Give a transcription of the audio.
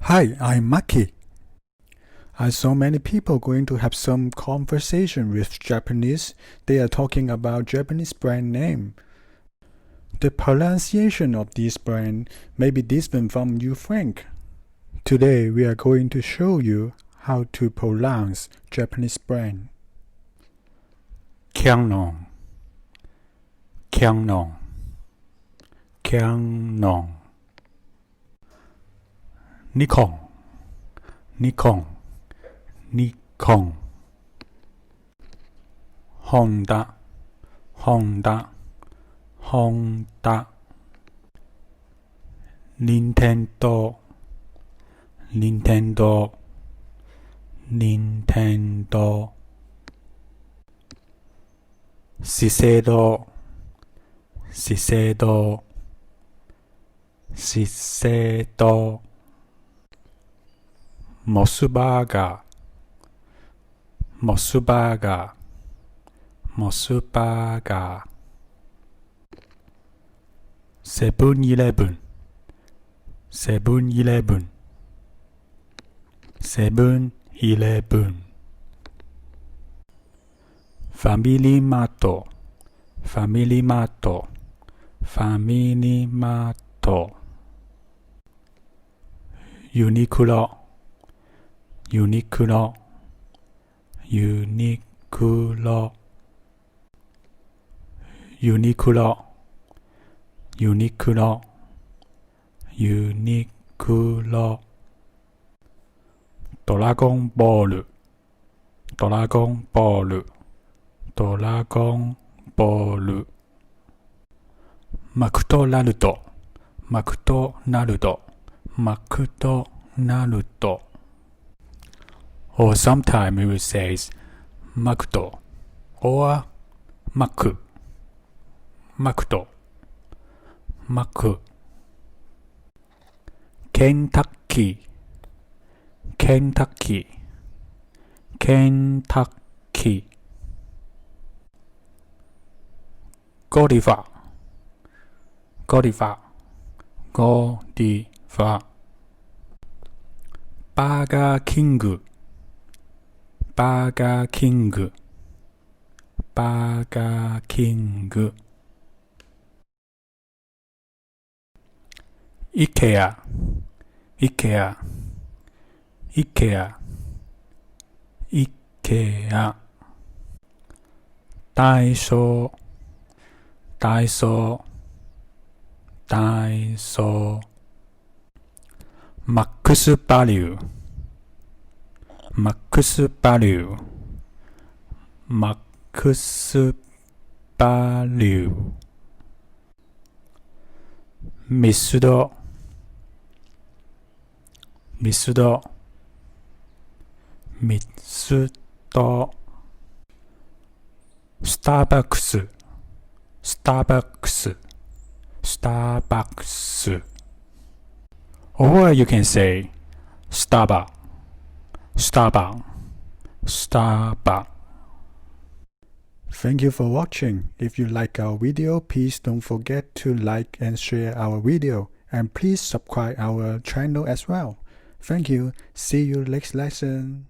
Hi, I'm Maki. I saw many people going to have some conversation with Japanese. They are talking about Japanese brand name. The pronunciation of this brand may be different from you think. Today we are going to show you how to pronounce Japanese brand. Canon, Canon, Canon. Nikon, Nikon, Nikon. Honda, Honda, Honda. Nintendo, Nintendo, Nintendo. SHISEIDO, SHISEIDO, SHISEIDO. MOSBURGER, MOSBURGER, MOSBURGER. 7-Eleven, 7-Eleven, 7-Eleven. Family Mart, Family Mart, Family Mart. Uniqlo, Uniqlo, Uniqlo, Uniqlo, Uniqlo, Uniqlo. Dragon Ball, Dragon Ball, Dragon Ball. McDonald, McDonald, McDonald. Or sometimes we say McDo or Mac, McDo, Mac. Kentucky, Kentucky, Kentucky. Godiva, Godiva, Godiva. Burger King, Burger King, Burger King. IKEA, IKEA, IKEA, IKEA. DAISO, DAISO, DAISO. MaxValu, MaxValu, MaxValu. MISUDO, MISUDO, MISUDO. Starbucks, Starbucks, Starbucks. Or you can say Starbucks, Starbucks, Starbucks. Thank you for watching. If you like our video, please don't forget to like and share our video. And please subscribe our channel as well. Thank you. See you next lesson.